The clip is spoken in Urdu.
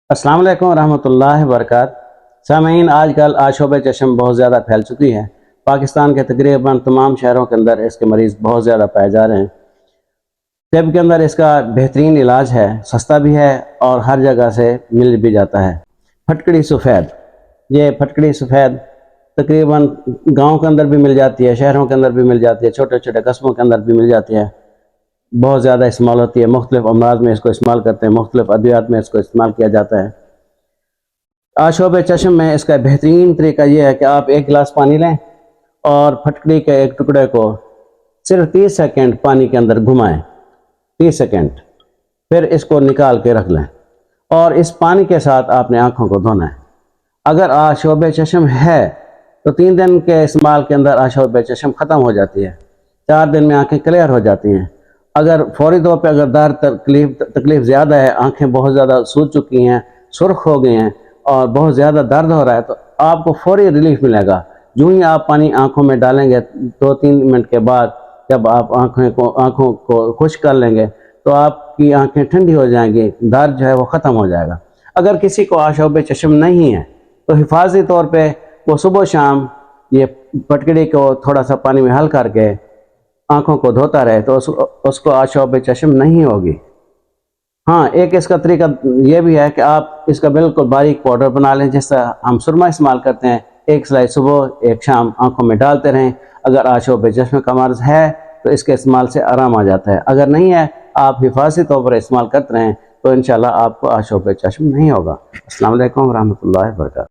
السلام علیکم ورحمۃ اللہ وبرکاتہ۔ سامعین، آج کل آشوب چشم بہت زیادہ پھیل چکی ہے۔ پاکستان کے تقریباً تمام شہروں کے اندر اس کے مریض بہت زیادہ پائے جا رہے ہیں۔ طب کے اندر اس کا بہترین علاج ہے، سستا بھی ہے اور ہر جگہ سے مل بھی جاتا ہے۔ پھٹکڑی سفید، یہ پھٹکڑی سفید تقریباً گاؤں کے اندر بھی مل جاتی ہے، شہروں کے اندر بھی مل جاتی ہے، چھوٹے چھوٹے قصبوں کے اندر بھی مل جاتی ہے۔ بہت زیادہ استعمال ہوتی ہے، مختلف امراض میں اس کو استعمال کرتے ہیں، مختلف ادویات میں اس کو استعمال کیا جاتا ہے۔ آشوب چشم میں اس کا بہترین طریقہ یہ ہے کہ آپ ایک گلاس پانی لیں اور پھٹکڑی کے ایک ٹکڑے کو صرف 30 سیکنڈ پانی کے اندر گھمائیں، 30 سیکنڈ، پھر اس کو نکال کے رکھ لیں اور اس پانی کے ساتھ آپ نے آنکھوں کو دھونا ہے۔ اگر آشوب چشم ہے تو 3 دن کے استعمال کے اندر آشوب چشم ختم ہو جاتی ہے، 4 دن میں آنکھیں کلیئر ہو جاتی ہیں۔ اگر فوری طور پہ اگر تکلیف زیادہ ہے، آنکھیں بہت زیادہ سوج چکی ہیں، سرخ ہو گئی ہیں اور بہت زیادہ درد ہو رہا ہے، تو آپ کو فوری ریلیف ملے گا۔ جو ہی آپ پانی آنکھوں میں ڈالیں گے 2-3 منٹ کے بعد، جب آپ آنکھوں کو خشک کر لیں گے تو آپ کی آنکھیں ٹھنڈی ہو جائیں گی، درد جو ہے وہ ختم ہو جائے گا۔ اگر کسی کو آشوب چشم نہیں ہے تو حفاظتی طور پہ وہ صبح و شام یہ پھٹکڑی کو تھوڑا سا پانی میں حل کر کے آنکھوں کو دھوتا رہے تو اس کو آشوب چشم نہیں ہوگی۔ ہاں، ایک اس کا طریقہ یہ بھی ہے کہ آپ اس کا بالکل باریک پاؤڈر بنا لیں، جس طرح ہم سرما استعمال کرتے ہیں، ایک سلائی صبح ایک شام آنکھوں میں ڈالتے رہیں۔ اگر آشوب چشم کا مرض ہے تو اس کے استعمال سے آرام آ جاتا ہے، اگر نہیں ہے آپ حفاظتی طور پر استعمال کرتے رہیں تو انشاءاللہ آپ کو آشوب چشم نہیں ہوگا۔ السلام علیکم ورحمۃ اللہ وبرکاتہ۔